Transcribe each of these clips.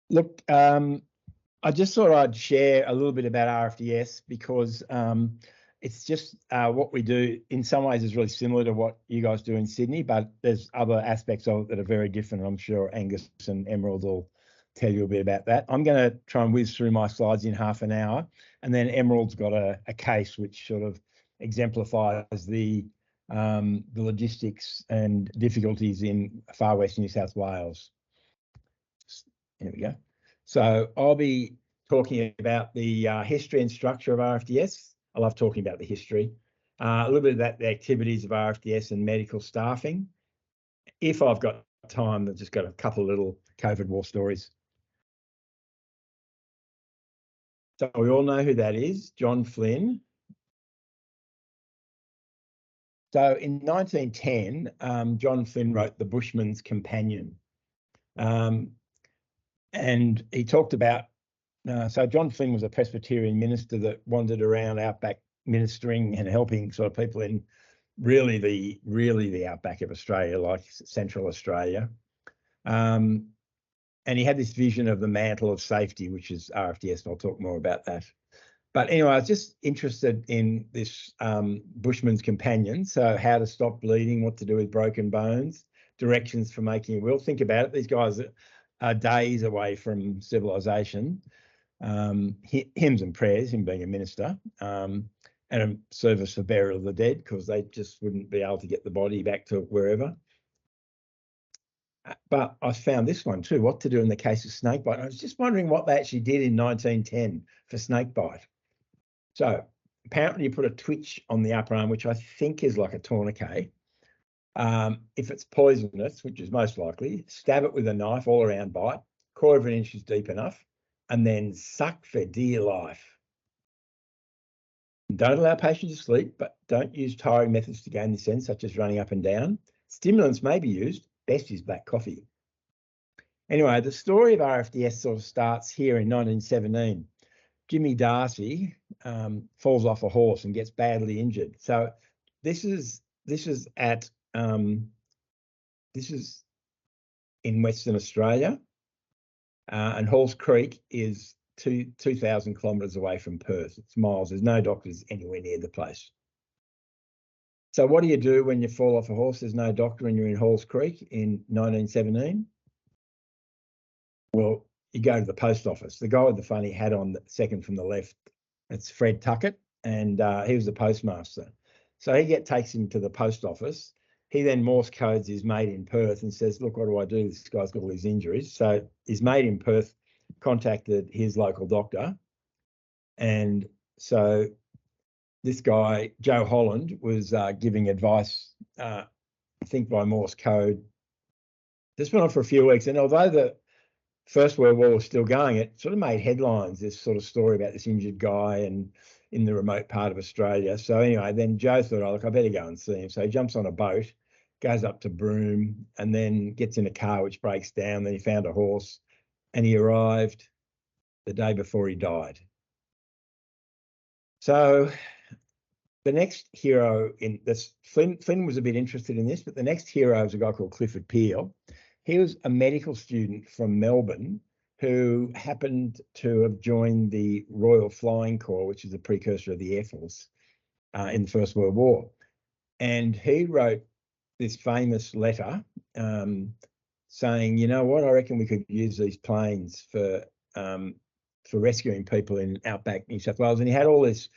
Look, I just thought I'd share a little bit about RFDS because it's just what we do in some ways is really similar to what you guys do in Sydney, but there's other aspects of it that are very different. I'm sure Angus and Emerald will tell you a bit about that. I'm going to try and whiz through my slides in half an hour, and then Emerald's got a case which sort of exemplifies the logistics and difficulties in far west New South Wales. Here we go. So I'll be talking about the history and structure of RFDS. I love talking about the history. A little bit about the activities of RFDS and medical staffing. If I've got time, I've just got a couple of little COVID war stories. So we all know who that is, John Flynn. So in 1910, John Flynn wrote The Bushman's Companion. And he talked about, so John Flynn was a Presbyterian minister that wandered around outback ministering and helping sort of people in really the outback of Australia, like Central Australia. And he had this vision of the mantle of safety, which is RFDS, and I'll talk more about that. But anyway, I was just interested in this Bushman's Companion. So how to stop bleeding, what to do with broken bones, directions for making a will. Think about it. These guys are days away from civilization. Hymns and prayers, him being a minister, and a service for burial of the dead, because they just wouldn't be able to get the body back to wherever. But I found this one too, what to do in the case of snakebite. I was just wondering what they actually did in 1910 for snakebite. So apparently you put a twitch on the upper arm, which I think is like a tourniquet. If it's poisonous, which is most likely, stab it with a knife all around bite, 1/4 of an inch is deep enough, and then suck for dear life. Don't allow patients to sleep, but don't use tiring methods to gain this end, such as running up and down. Stimulants may be used. Best is black coffee. Anyway, the story of RFDS sort of starts here in 1917. Jimmy Darcy falls off a horse and gets badly injured. So this is in Western Australia, and Halls Creek is 2,000 kilometres away from Perth. It's miles. There's no doctors anywhere near the place. So what do you do when you fall off a horse? There's no doctor and you're in Halls Creek in 1917. Well, you go to the post office. The guy with the funny hat on, the second from the left, it's Fred Tuckett, and he was the postmaster. So he takes him to the post office. He then Morse codes his mate in Perth and says, look, what do I do? This guy's got all these injuries. So his mate in Perth contacted his local doctor. And so this guy, Joe Holland, was giving advice, I think by Morse code. This went on for a few weeks. And although the First World War was still going, it sort of made headlines, this sort of story about this injured guy and in the remote part of Australia. So anyway, then Joe thought, oh, look, I better go and see him. So he jumps on a boat, goes up to Broome, and then gets in a car which breaks down. Then he found a horse and he arrived the day before he died. So the next hero in this, Flynn was a bit interested in this, but the next hero was a guy called Clifford Peel. He was a medical student from Melbourne who happened to have joined the Royal Flying Corps, which is a precursor of the Air Force in the First World War. And he wrote this famous letter saying, you know what, I reckon we could use these planes for rescuing people in outback New South Wales. And he had all this,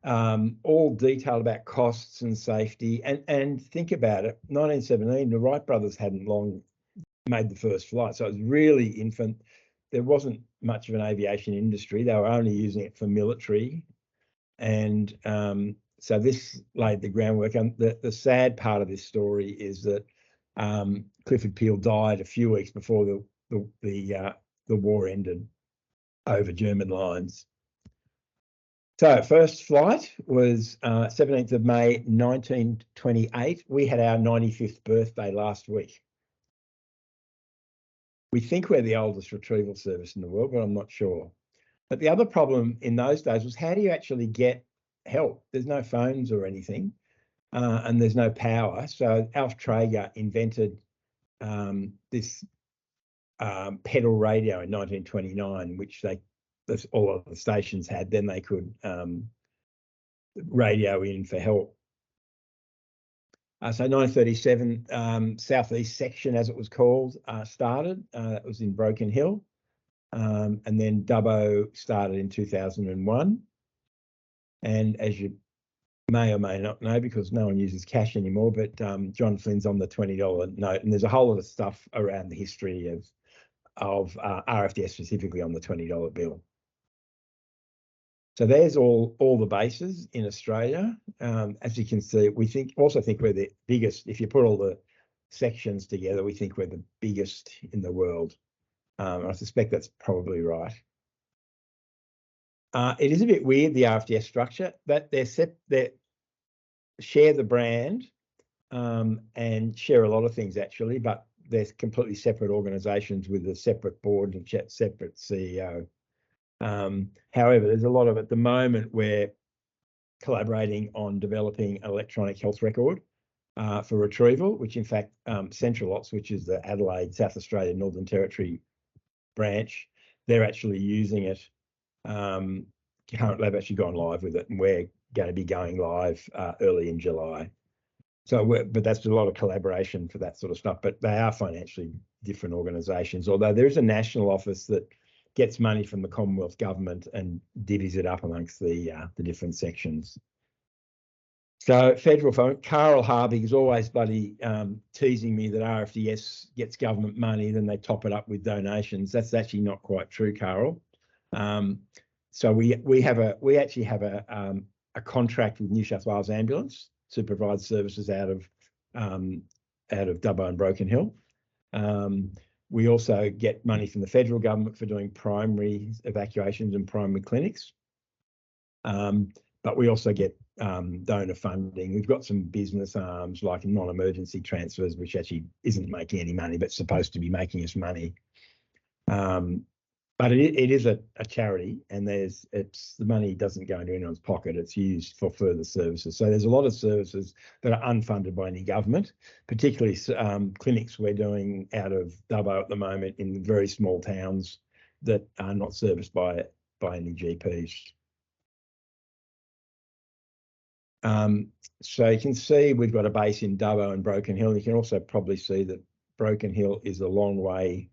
all detailed about costs and safety. And think about it, 1917, the Wright brothers hadn't long made the first flight. So it was really infant. There wasn't much of an aviation industry. They were only using it for military. And so this laid the groundwork. And the sad part of this story is that Clifford Peel died a few weeks before the war ended over German lines. So first flight was 17th of May, 1928. We had our 95th birthday last week. We think we're the oldest retrieval service in the world, but I'm not sure. But the other problem in those days was, how do you actually get help? There's no phones or anything, and there's no power. So Alf Traeger invented this pedal radio in 1929, which all of the stations had. Then they could radio in for help. So 1937, Southeast Section, as it was called, started. That was in Broken Hill. And then Dubbo started in 2001. And as you may or may not know, because no one uses cash anymore, but John Flynn's on the $20 note. And there's a whole lot of stuff around the history of RFDS, specifically on the $20 bill. So there's all the bases in Australia. As you can see, we also think we're the biggest. If you put all the sections together, we think we're the biggest in the world. I suspect that's probably right. It is a bit weird, the RFDS structure, that they share the brand and share a lot of things actually, but they're completely separate organisations with a separate board and separate CEO. However, there's a lot of, at the moment, we're collaborating on developing an electronic health record for Retrieval, which in fact Central Ops, which is the Adelaide, South Australia, Northern Territory branch, they're actually using it. They've actually gone live with it, and we're going to be going live early in July. So, but that's a lot of collaboration for that sort of stuff. But they are financially different organisations, although there is a national office that gets money from the Commonwealth government and divvies it up amongst the different sections. So federal fund, Carl Harvey is always bloody teasing me that RFDS gets government money, then they top it up with donations. That's actually not quite true, Carl. So we actually have a contract with New South Wales Ambulance to provide services out of Dubbo and Broken Hill. We also get money from the federal government for doing primary evacuations and primary clinics. But we also get donor funding. We've got some business arms like non-emergency transfers, which actually isn't making any money, but supposed to be making us money. But it is a charity, and the money doesn't go into anyone's pocket. It's used for further services. So there's a lot of services that are unfunded by any government, particularly clinics we're doing out of Dubbo at the moment in very small towns that are not serviced by any GPs. So you can see we've got a base in Dubbo and Broken Hill. You can also probably see that Broken Hill is a long way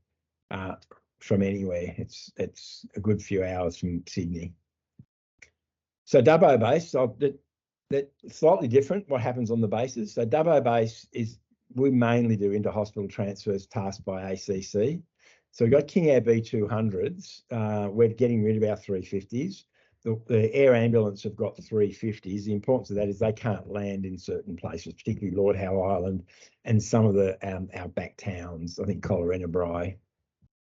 from anywhere. It's a good few hours from Sydney. So Dubbo base, that's slightly different what happens on the bases. So Dubbo base we mainly do inter-hospital transfers tasked by ACC. So we've got King Air B200s. We're getting rid of our 350s. The air ambulance have got 350s. The importance of that is they can't land in certain places, particularly Lord Howe Island and some of the outback towns, I think Collarenebri,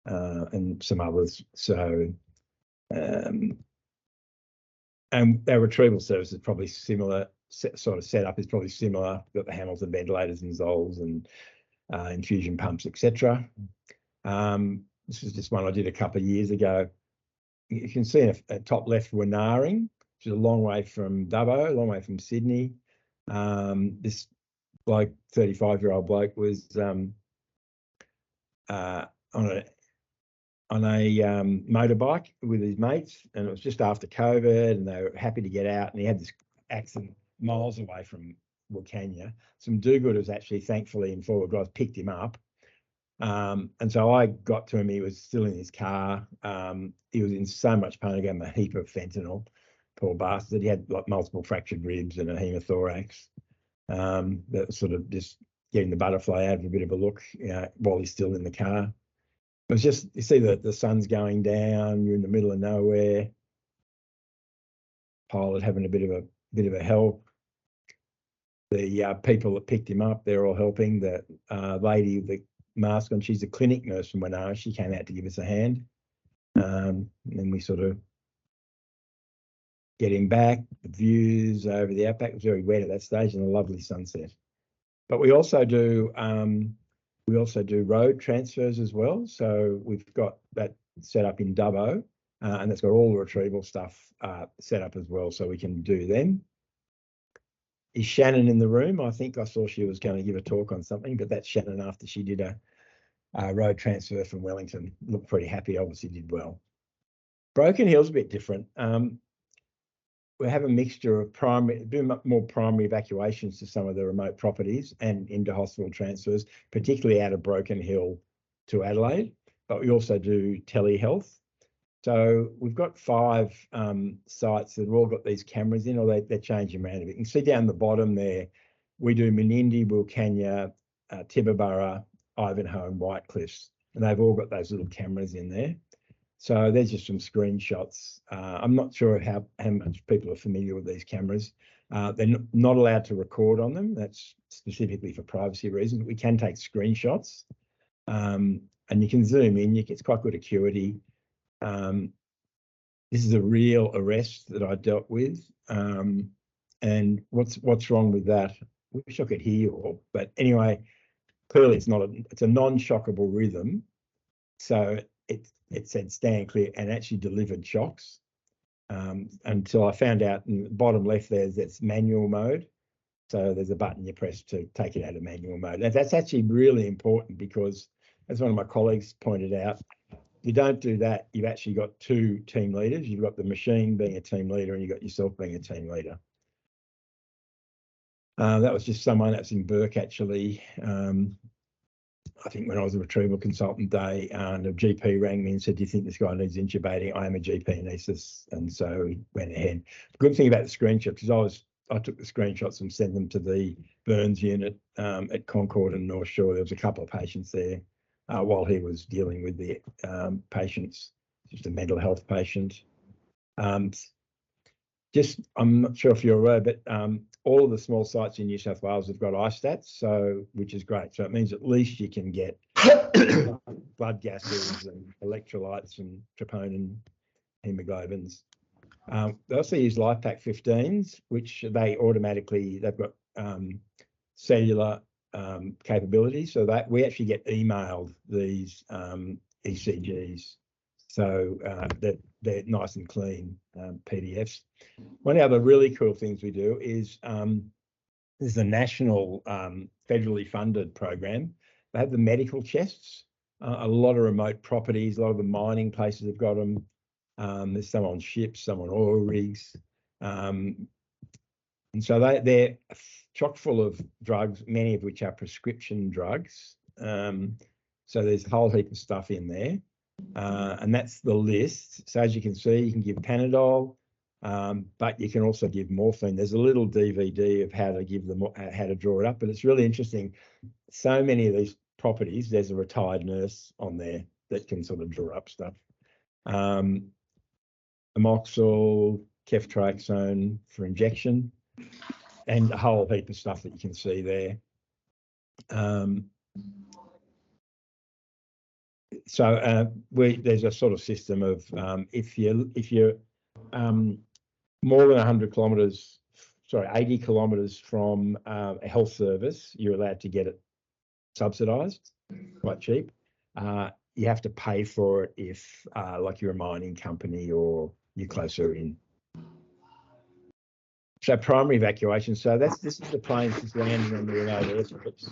and some others. So, and our retrieval service is probably similar, sort of setup is probably similar. We've got the Hamilton ventilators and Zols and infusion pumps, etc. This is just one I did a couple of years ago. You can see in a top left, Wenaring, which is a long way from Dubbo, a long way from Sydney. This bloke, 35-year-old bloke, was on a motorbike with his mates, and it was just after COVID, and they were happy to get out, and he had this accident miles away from Wilcannia. Some do-gooders actually, thankfully, in four-wheel drive picked him up. And so I got to him, he was still in his car. He was in so much pain, I gave him a heap of fentanyl, poor bastard. He had like multiple fractured ribs and a hemothorax. That was sort of just getting the butterfly out of a bit of a look, while he's still in the car. It was just, you see the sun's going down, you're in the middle of nowhere. Pilot having a bit of a help. The people that picked him up, they're all helping. The lady with the mask on, she's a clinic nurse from Wenara. She came out to give us a hand. And then we sort of get him back. The views over the outback was very wet at that stage and a lovely sunset. But we also do road transfers as well. So we've got that set up in Dubbo, and that's got all the retrieval stuff set up as well, so we can do them. Is Shannon in the room? I think I saw she was going to give a talk on something, but that's Shannon after she did road transfer from Wellington. Looked pretty happy, obviously did well. Broken Hill's a bit different. We have a mixture of more primary evacuations to some of the remote properties and into hospital transfers, particularly out of Broken Hill to Adelaide, but we also do telehealth. So we've got 5 sites that have all got these cameras in, or they're changing around a bit. You can see down the bottom there, we do Menindee, Wilcannia, Tibooburra, Ivanhoe and White Cliffs, and they've all got those little cameras in there. So there's just some screenshots. I'm not sure how much people are familiar with these cameras. They're not allowed to record on them. That's specifically for privacy reasons. We can take screenshots, and you can zoom in. It's quite good acuity. This is a real arrest that I dealt with. And what's wrong with that? I wish I could hear you all, but anyway, clearly it's a non-shockable rhythm. So it said stand clear and actually delivered shocks, until I found out in the bottom left that's manual mode. So there's a button you press to take it out of manual mode. And that's actually really important because, as one of my colleagues pointed out, if you don't do that, you've actually got 2 team leaders. You've got the machine being a team leader and you've got yourself being a team leader. That was just someone that's in Burke, actually. I think when I was a retrieval consultant, and a GP rang me and said, "Do you think this guy needs intubating?" I am a GP anaesthetist, and so he went ahead. The good thing about the screenshot, because I took the screenshots and sent them to the burns unit at Concord and North Shore. There was a couple of patients there while he was dealing with the patients, just a mental health patient. I'm not sure if you're aware, but all of the small sites in New South Wales have got ISTATs, which is great. So it means at least you can get blood gases and electrolytes and troponin, hemoglobins. They also use LifePak 15s, which they've got cellular capabilities, so that we actually get emailed these ECGs. So they're nice and clean PDFs. One of the other really cool things we do is there's a national federally funded program. They have the medical chests. A lot of remote properties, a lot of the mining places have got them. There's some on ships, some on oil rigs. And so they're chock full of drugs, many of which are prescription drugs. So there's a whole heap of stuff in there. And that's the list. So as you can see, you can give Panadol, but you can also give morphine. There's a little DVD of how to draw it up, but it's really interesting. So many of these properties, there's a retired nurse on there that can sort of draw up stuff. Amoxil, ceftriaxone for injection, and a whole heap of stuff that you can see there. So there's a sort of system of if you're more than 100 kilometres, 80 kilometres from a health service, you're allowed to get it subsidised, quite cheap. You have to pay for it if like you're a mining company or you're closer in. So primary evacuation. So this is the plane just landing on the remote airstrips.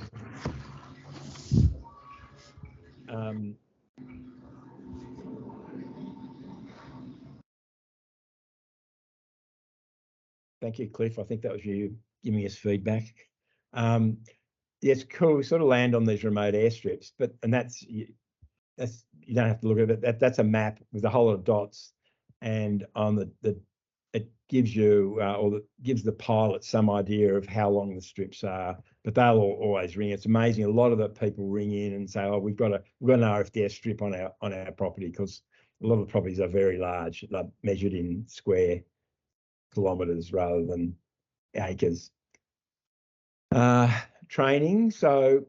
Thank you, Cliff. I think that was you giving us feedback. Yeah, it's cool. We sort of land on these remote airstrips, and that's you don't have to look at it. That's a map with a whole lot of dots, and on it gives you gives the pilot some idea of how long the strips are. But they'll always ring. It's amazing. A lot of the people ring in and say, "Oh, we've got an RFDS strip on our property," because a lot of the properties are very large, like measured in square kilometres rather than acres. Training. So,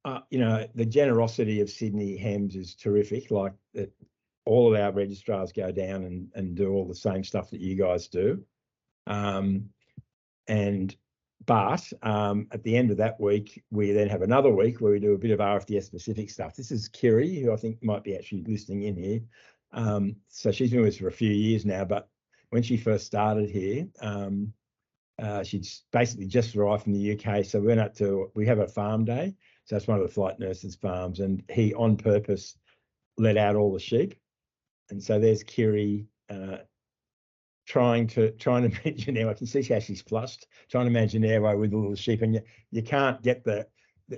the generosity of Sydney HEMS is terrific. Like that, all of our registrars go down and do all the same stuff that you guys do. But at the end of that week, we then have another week where we do a bit of RFDS specific stuff. This is Kiri, who I think might be actually listening in here. So she's been with us for a few years now, but when she first started here, she'd basically just arrived from the UK. So we have a farm day. So it's one of the flight nurses' farms, and he on purpose let out all the sheep. And so there's Kiri trying to manage an airway. I can see how she's flushed, trying to manage an airway with all the sheep, and you can't get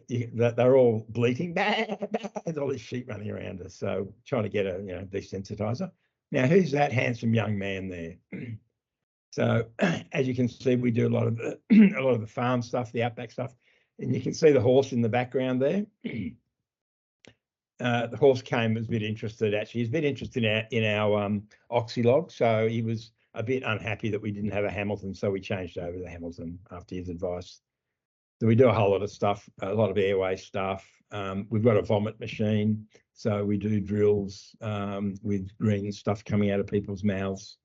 they're all bleating, there's all these sheep running around us. So trying to get a desensitizer. Now, who's that handsome young man there? So as you can see, we do a lot of the farm stuff, the outback stuff, and you can see the horse in the background there. The horse was a bit interested, actually. He's a bit interested in our oxylog, so he was a bit unhappy that we didn't have a Hamilton, so we changed over to the Hamilton after his advice. So we do a whole lot of stuff, a lot of airway stuff. We've got a vomit machine, so we do drills with green stuff coming out of people's mouths.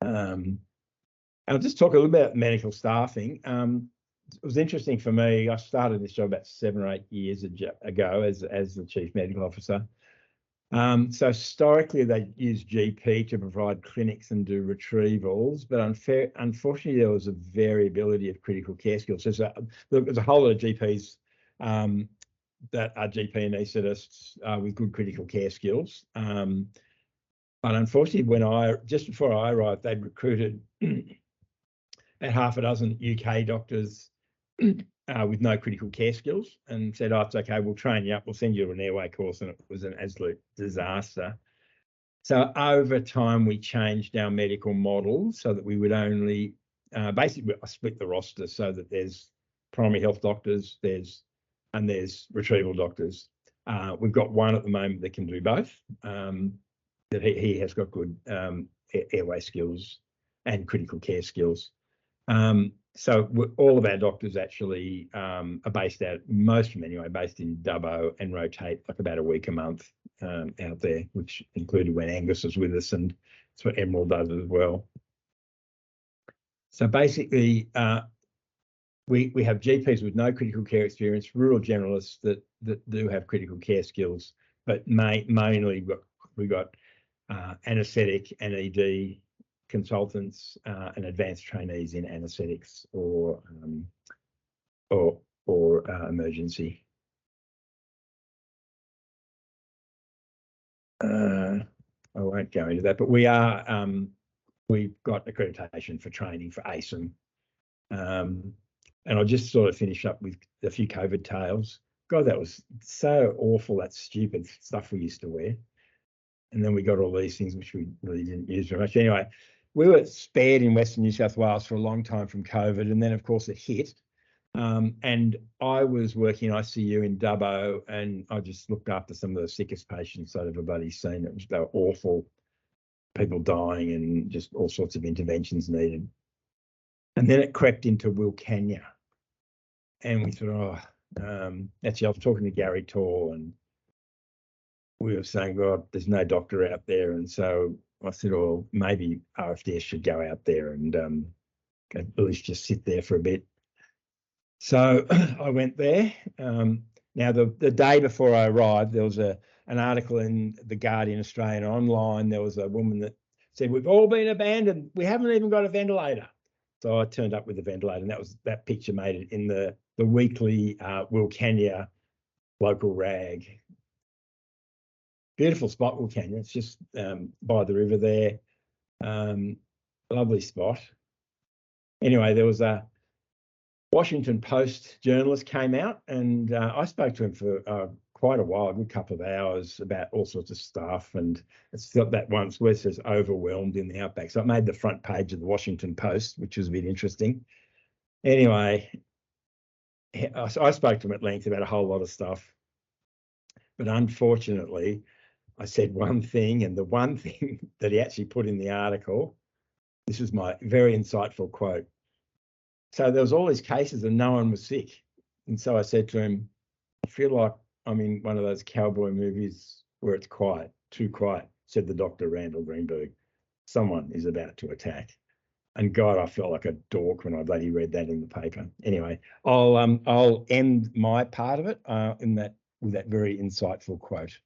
I'll just talk a little bit about medical staffing. It was interesting for me. I started this job about 7 or 8 years ago as the Chief Medical Officer. So historically, they used GP to provide clinics and do retrievals, but unfortunately, there was a variability of critical care skills. So there's a whole lot of GPs that are GP anaesthetists with good critical care skills. But unfortunately, just before I arrived, they'd recruited at half a dozen UK doctors with no critical care skills, and said, "Oh, it's okay, we'll train you up, we'll send you to an airway course," and it was an absolute disaster. So over time, we changed our medical model so that we would only basically split the roster so that there's primary health doctors, there's retrieval doctors. We've got one at the moment that can do both. That he has got good airway skills and critical care skills. So all of our doctors actually are based out, most of them anyway, based in Dubbo, and rotate like about a week a month out there, which included when Angus was with us, and that's what Emerald does as well. So basically, we have GPs with no critical care experience, rural generalists that do have critical care skills, but mainly we've got anaesthetic and ED consultants and advanced trainees in anaesthetics or emergency. I won't go into that, but we've got accreditation for training for ASIM. And I'll just sort of finish up with a few COVID tales. God, that was so awful, that stupid stuff we used to wear. And then we got all these things which we really didn't use very much. Anyway, we were spared in Western New South Wales for a long time from COVID, and then of course it hit. And I was working in ICU in Dubbo, and I just looked after some of the sickest patients that everybody's seen. They were awful, people dying, and just all sorts of interventions needed. And then it crept into Wilcannia, and we thought, actually I was talking to Gary Tall, and we were saying, God, there's no doctor out there. And so I said, well, maybe RFDS should go out there and at least just sit there for a bit. So I went there. Now, the day before I arrived, there was an article in The Guardian Australian online. There was a woman that said, we've all been abandoned. We haven't even got a ventilator. So I turned up with a ventilator, and that picture made it in the weekly Wilcannia local rag. Beautiful spot, Wilcannia. It's just by the river there. Lovely spot. Anyway, there was a Washington Post journalist came out, and I spoke to him for quite a while, a good couple of hours, about all sorts of stuff. And it's got that once where it says overwhelmed in the outback. So it made the front page of the Washington Post, which was a bit interesting. Anyway, I spoke to him at length about a whole lot of stuff. But unfortunately, I said one thing, and the one thing that he actually put in the article, this was my very insightful quote. So there was all these cases and no one was sick. And so I said to him, I feel like I'm in one of those cowboy movies where it's quiet, too quiet, said the Dr. Randall Greenberg. Someone is about to attack. And God, I felt like a dork when I bloody read that in the paper. Anyway, I'll end my part of it with that very insightful quote.